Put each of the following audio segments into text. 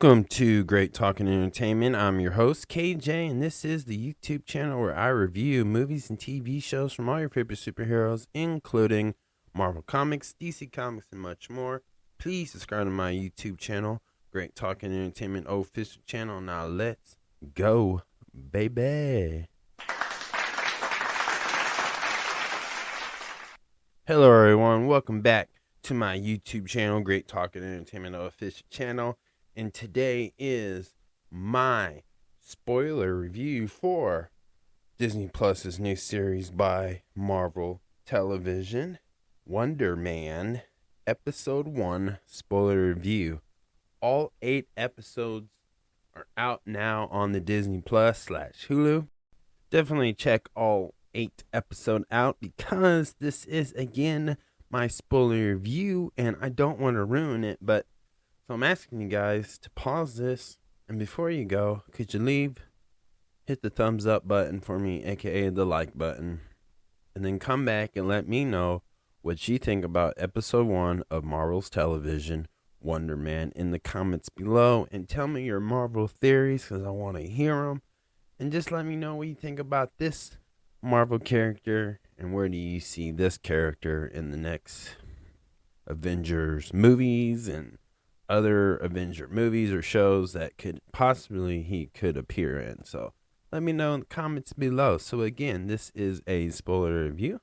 Welcome to Great Talking Entertainment. I'm your host, KJ, and this is the YouTube channel where I review movies and TV shows from all your favorite superheroes, including Marvel Comics, DC Comics, and much more. Please subscribe to my YouTube channel, Great Talking Entertainment official channel. Now let's go, baby. Hello, everyone. Welcome back to my YouTube channel, Great Talking Entertainment official channel. And today is my spoiler review for Disney Plus's new series by Marvel Television, Wonder Man, Episode 1 spoiler review. All 8 episodes are out now on the Disney Plus / Hulu. Definitely check all 8 episodes out because this is, again, my spoiler review and I don't want to ruin it, but so I'm asking you guys to pause this, and before you go, could you hit the thumbs up button for me, aka the like button, and then come back and let me know what you think about episode 1 of Marvel's television, Wonder Man, in the comments below, and tell me your Marvel theories because I want to hear them, and just let me know what you think about this Marvel character, and where do you see this character in the next Avengers movies and other Avenger movies or shows that he could appear in. So let me know in the comments below. So again, this is a spoiler review.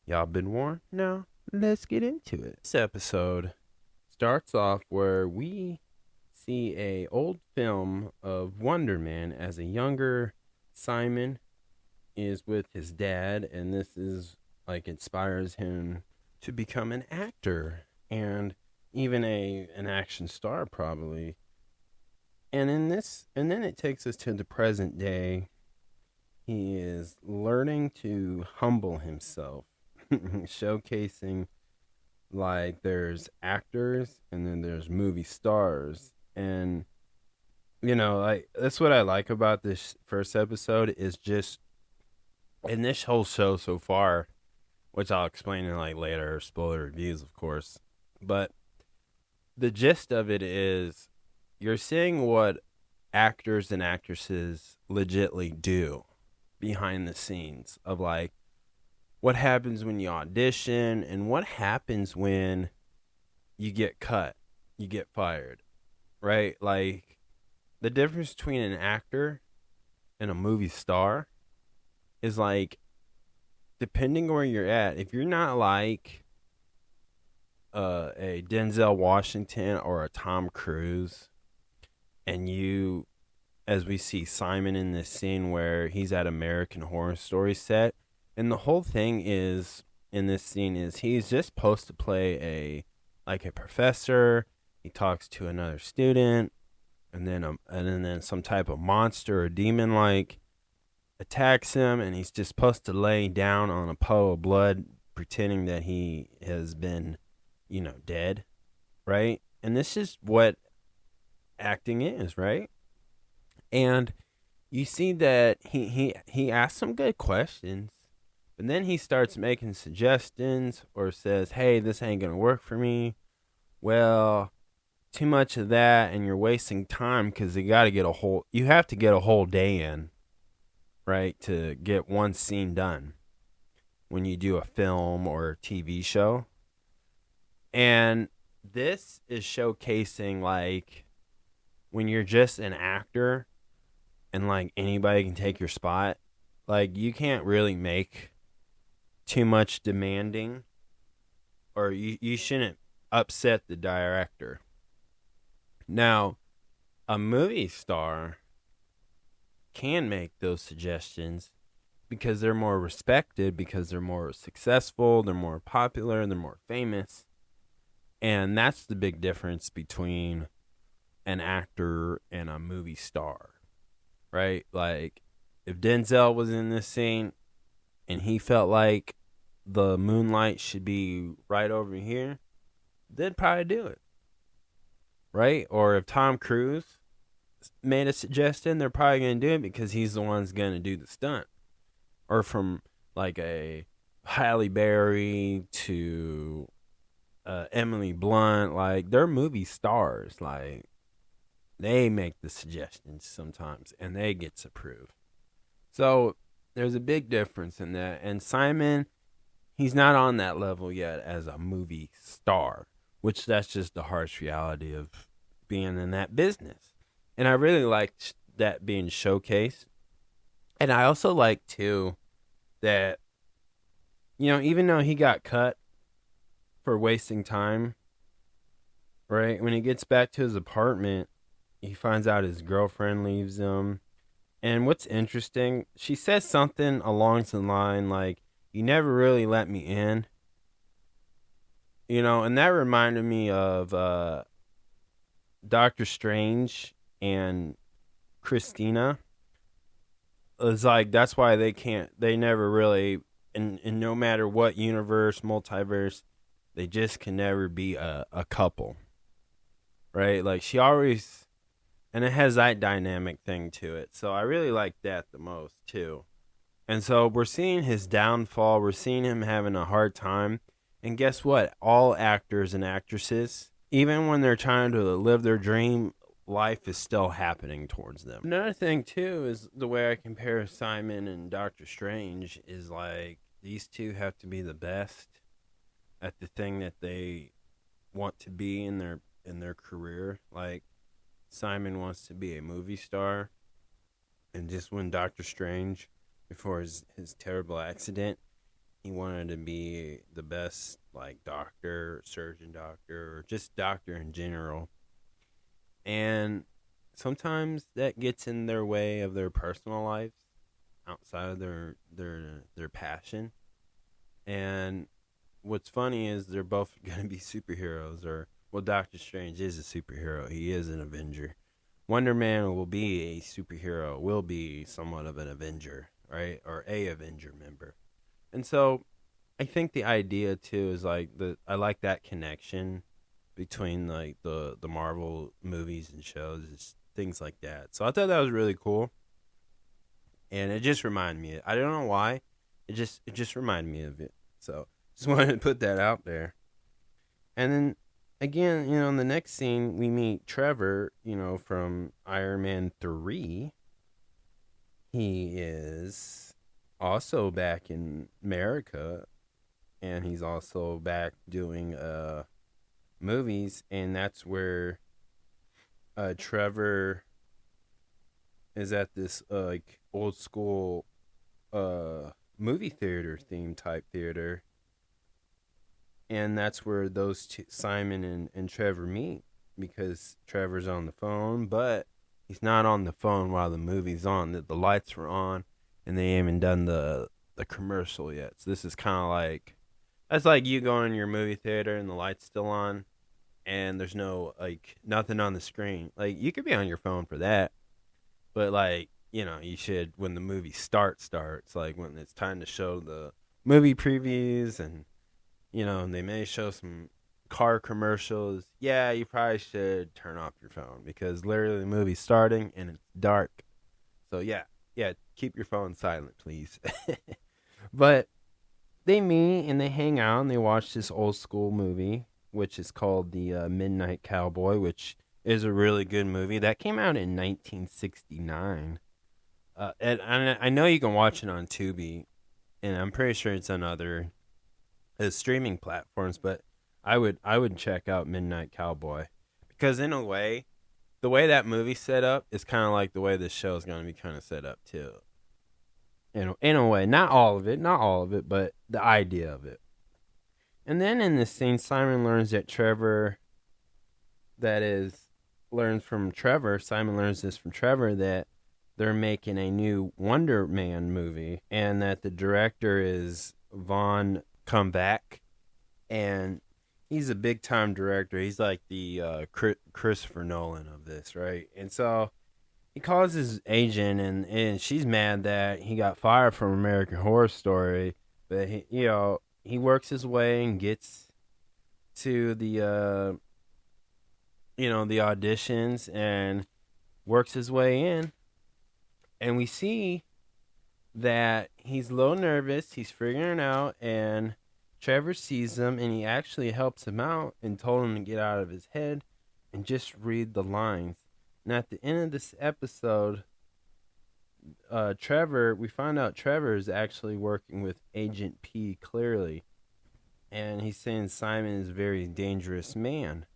Y'all been warned. Now let's get into it. This episode starts off where we see a old film of Wonder Man as a younger Simon is with his dad, and this is like inspires him to become an actor and even an action star probably. And then it takes us to the present day. He is learning to humble himself, showcasing like there's actors and then there's movie stars. And like that's what I like about this first episode is just in this whole show so far, which I'll explain in like later spoiler reviews, of course. But the gist of it is you're seeing what actors and actresses legitly do behind the scenes of like what happens when you audition and what happens when you get cut, you get fired, right? Like the difference between an actor and a movie star is like, depending where you're at, if you're not like a Denzel Washington or a Tom Cruise, and you, as we see Simon in this scene where he's at American Horror Story set, and the whole thing is in this scene is he's just supposed to play a professor. He talks to another student, and then some type of monster or demon like attacks him, and he's just supposed to lay down on a puddle of blood, pretending that he has been dead, right? And this is what acting is, right? And you see that he asks some good questions, but then he starts making suggestions or says, hey, this ain't gonna work for me. Well, too much of that and you're wasting time because you have to get a whole day in, right, to get one scene done when you do a film or a TV show. And this is showcasing like when you're just an actor and like anybody can take your spot, like you can't really make too much demanding, or you shouldn't upset the director. Now, a movie star can make those suggestions because they're more respected, because they're more successful, they're more popular, they're more famous. And that's the big difference between an actor and a movie star, right? Like, if Denzel was in this scene and he felt like the moonlight should be right over here, they'd probably do it, right? Or if Tom Cruise made a suggestion, they're probably going to do it because he's the one's going to do the stunt. Or from like a Halle Berry to Emily Blunt, like they're movie stars. Like They make the suggestions sometimes, and they get approved. So there's a big difference in that. And Simon, he's not on that level yet as a movie star, which that's just the harsh reality of being in that business. And I really liked that being showcased. And I also like, too, that, even though he got cut for wasting time, right? When he gets back to his apartment, he finds out his girlfriend leaves him. And what's interesting, she says something along the line like, "You never really let me in." And that reminded me of Doctor Strange and Christina. It's like, that's why they never really, and no matter what universe, multiverse, they just can never be a couple, right? Like, she always, and it has that dynamic thing to it. So I really like that the most, too. And so we're seeing his downfall. We're seeing him having a hard time. And guess what? All actors and actresses, even when they're trying to live their dream, life is still happening towards them. Another thing, too, is the way I compare Simon and Doctor Strange is like, these two have to be the best at the thing that they want to be in their career. Like, Simon wants to be a movie star, and just when Doctor Strange, before his terrible accident, he wanted to be the best, like, doctor, surgeon doctor, or just doctor in general. And sometimes that gets in their way of their personal lives outside of their passion. And what's funny is they're both going to be superheroes, or, well, Doctor Strange is a superhero. He is an Avenger. Wonder Man will be a superhero, will be somewhat of an Avenger, right? Or a Avenger member. And so I think the idea, too, is like, I like that connection between, like, the Marvel movies and shows, things like that. So I thought that was really cool. And it just reminded me. I don't know why. It just reminded me of it. So just wanted to put that out there. And then again, in the next scene, we meet Trevor, from Iron Man 3. He is also back in America, and he's also back doing movies, and that's where Trevor is at this like old school movie theater theme type theater. And that's where those two, Simon and Trevor, meet, because Trevor's on the phone, but he's not on the phone while the movie's on. The lights were on, and they haven't done the commercial yet. So this is kind of like, that's like you going to your movie theater and the light's still on, and there's no, like, nothing on the screen. Like, you could be on your phone for that, but, like, you should, when the movie starts, like when it's time to show the movie previews, and they may show some car commercials. Yeah, you probably should turn off your phone, because literally the movie's starting and it's dark. So yeah, keep your phone silent, please. But they meet and they hang out and they watch this old school movie, which is called The Midnight Cowboy, which is a really good movie that came out in 1969. And I know you can watch it on Tubi, and I'm pretty sure it's on other streaming platforms, but I would check out Midnight Cowboy, because in a way, the way that movie's set up is kind of like the way this show is going to be kind of set up too. In a way, not all of it, but the idea of it. And then in this scene, Simon learns this from Trevor, that they're making a new Wonder Man movie, and that the director is Vaughn Comeback, and he's a big time director. He's like the Christopher Nolan of this, right? And so he calls his agent, and she's mad that he got fired from American Horror Story, but he works his way and gets to the the auditions and works his way in. And we see that he's a little nervous. He's figuring it out, and Trevor sees him, and he actually helps him out and told him to get out of his head and just read the lines. And at the end of this episode, we find out Trevor is actually working with Agent P clearly. And he's saying Simon is a very dangerous man.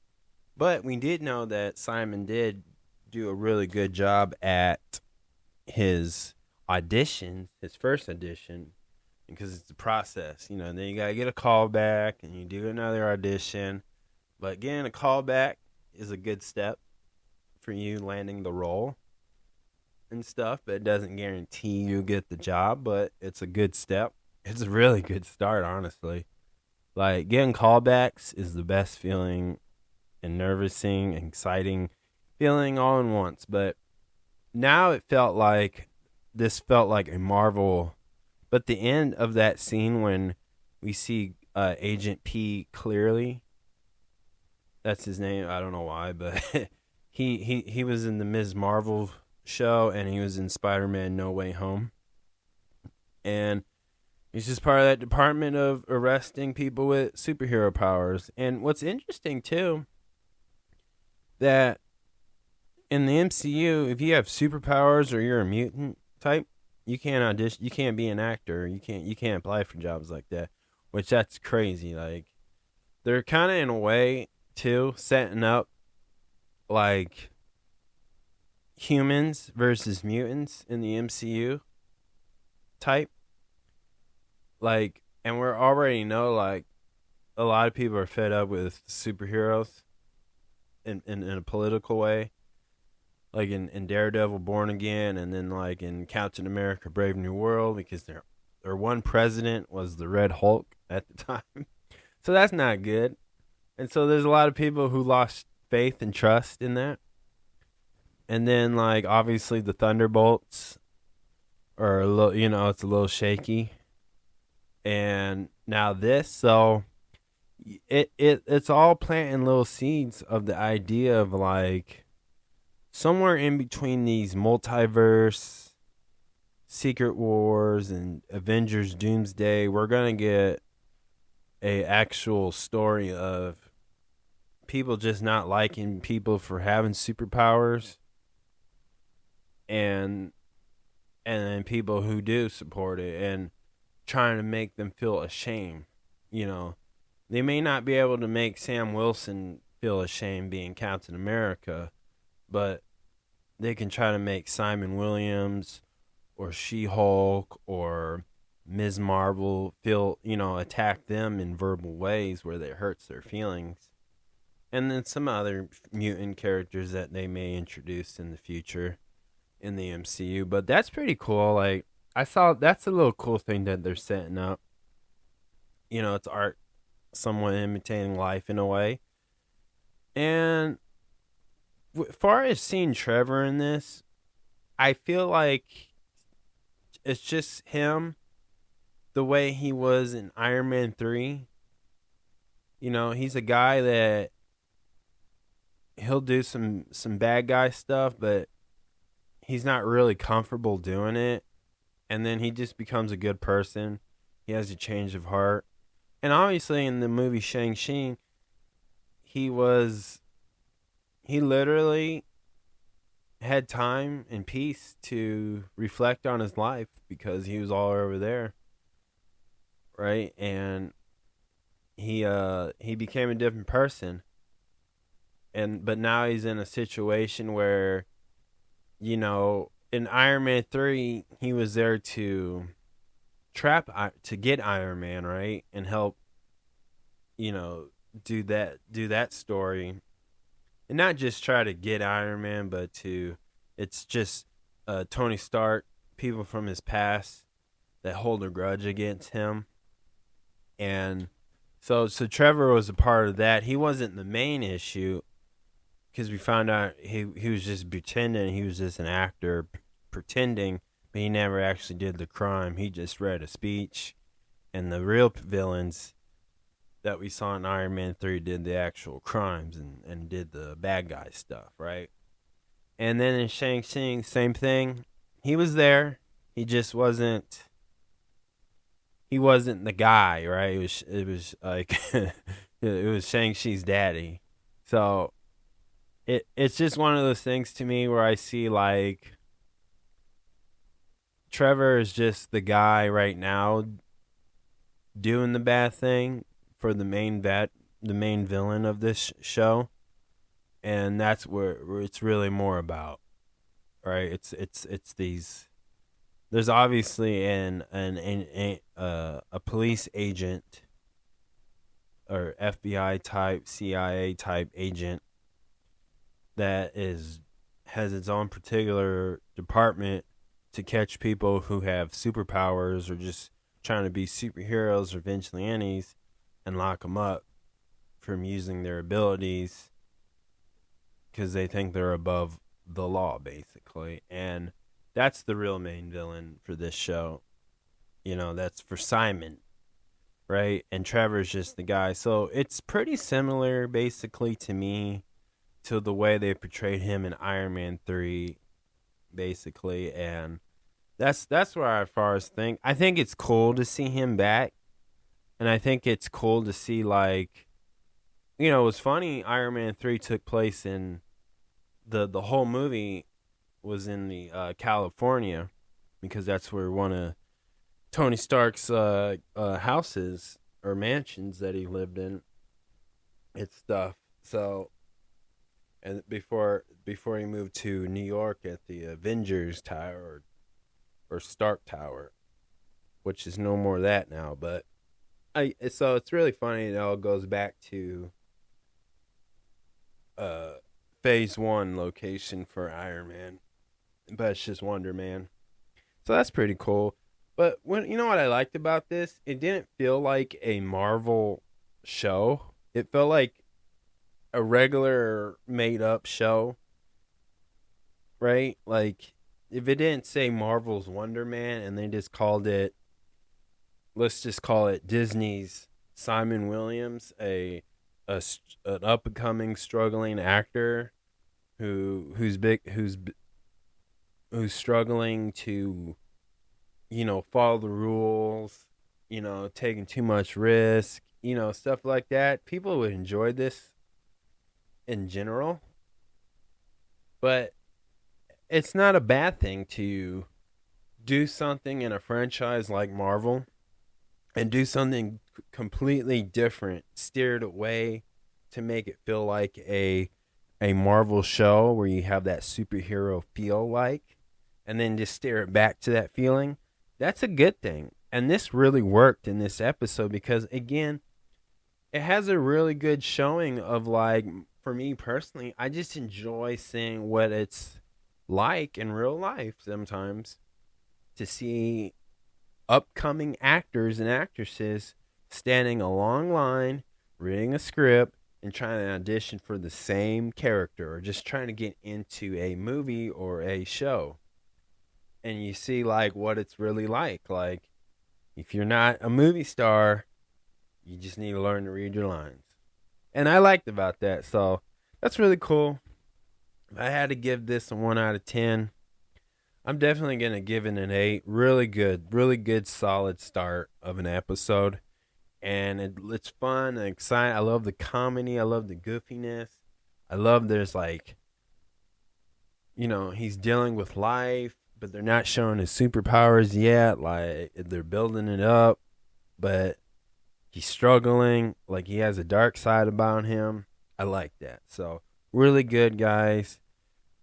But we did know that Simon did do a really good job at his auditions, his first audition, because it's a process, then you gotta get a call back and you do another audition. But getting a call back is a good step for you landing the role and stuff, but it doesn't guarantee you get the job, but it's a good step. It's a really good start, honestly. Like, getting callbacks is the best feeling and nervousing, exciting feeling all in once. But now this felt like a Marvel. But the end of that scene when we see Agent P clearly, that's his name. I don't know why, but he was in the Ms. Marvel show, and he was in Spider-Man No Way Home. And he's just part of that department of arresting people with superhero powers. And what's interesting, too, that in the MCU, if you have superpowers or you're a mutant type, you can't audition. You can't be an actor. You can't apply for jobs like that, which that's crazy. Like, they're kind of, in a way, too, setting up like humans versus mutants in the MCU type. Like, and we already know, like, a lot of people are fed up with superheroes in a political way. Like in Daredevil Born Again, and then like in Captain America Brave New World, because their one president was the Red Hulk at the time. So that's not good. And so there's a lot of people who lost faith and trust in that. And then, like, obviously the Thunderbolts are a little, it's a little shaky. And now this, so it's all planting little seeds of the idea of, like, somewhere in between these multiverse, Secret Wars, and Avengers Doomsday, we're going to get a actual story of people just not liking people for having superpowers, and then people who do support it and trying to make them feel ashamed. They may not be able to make Sam Wilson feel ashamed being Captain America, but they can try to make Simon Williams or She-Hulk or Ms. Marvel feel, attack them in verbal ways where that hurts their feelings. And then some other mutant characters that they may introduce in the future in the MCU. But that's pretty cool. Like, I saw, that's a little cool thing that they're setting up. It's art somewhat imitating life in a way. And as far as seeing Trevor in this, I feel like it's just him the way he was in Iron Man 3. He's a guy that he'll do some bad guy stuff, but he's not really comfortable doing it. And then he just becomes a good person. He has a change of heart. And obviously in the movie Shang-Chi, he literally had time and peace to reflect on his life because he was all over there, right? And he became a different person, but now he's in a situation where, in Iron Man 3, he was there to get Iron Man, right, and help, do that story. And not just try to get Iron Man, but it's just Tony Stark, people from his past that hold a grudge against him. And so Trevor was a part of that. He wasn't the main issue because we found out he was just pretending. He was just an actor pretending, but he never actually did the crime. He just read a speech. And the real villains that we saw in Iron Man 3 did the actual crimes and did the bad guy stuff, right? And then in Shang-Chi, same thing. He was there. He just wasn't the guy, right? It was like it was Shang-Chi's daddy. So it's just one of those things to me where I see like Trevor is just the guy right now doing the bad thing for the main villain of this show, and that's where it's really more about, right? It's these. There's obviously a police agent or FBI type, CIA type agent that has its own particular department to catch people who have superpowers or just trying to be superheroes or vigilantes and lock them up from using their abilities because they think they're above the law, basically. And that's the real main villain for this show. You know, that's for Simon, right? And Trevor's just the guy. So it's pretty similar, basically, to me, to the way they portrayed him in Iron Man 3, basically. And that's where I first think. I think it's cool to see him back. And I think it's cool to see, like, you know, it was funny. Iron Man 3 took place in the whole movie was in the California, because that's where one of Tony Stark's houses or mansions that he lived in. It's stuff. So, and before he moved to New York at the Avengers Tower or Stark Tower, which is no more that now. But so it's really funny. It all goes back to Phase 1 location for Iron Man, but it's just Wonder Man. So that's pretty cool. But you know what I liked about this? It didn't feel like a Marvel show. It felt like a regular made up show, right? Like if it didn't say Marvel's Wonder Man and they just called it, let's just call it Disney's Simon Williams, an up and coming struggling actor who's struggling to, you know, follow the rules, you know, taking too much risk, you know, stuff like that. People would enjoy this in general. But it's not a bad thing to do something in a franchise like Marvel and do something completely different, steered away to make it feel like a Marvel show where you have that superhero feel like, and then just steer it back to that feeling. That's a good thing. And this really worked in this episode because, again, it has a really good showing of, like, for me personally, I just enjoy seeing what it's like in real life sometimes to see upcoming actors and actresses standing a long line, reading a script, and trying to audition for the same character or just trying to get into a movie or a show. And you see, like, what it's really like. Like, if you're not a movie star, you just need to learn to read your lines. And I liked about that. So that's really cool. If I had to give this a 1 out of 10, I'm definitely going to give it an 8. Really good, solid start of an episode. And it's fun and exciting. I love the comedy. I love the goofiness. I love there's, like, you know, he's dealing with life, but they're not showing his superpowers yet. Like, they're building it up, but he's struggling. Like, he has a dark side about him. I like that. So, really good, guys.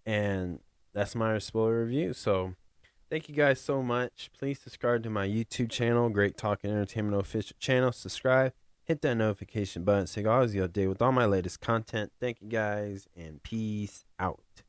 And that's my spoiler review. So, thank you guys so much. Please subscribe to my YouTube channel, Great Talking Entertainment Official Channel. Subscribe. Hit that notification button so you can always be updated with all my latest content. Thank you guys, and peace out.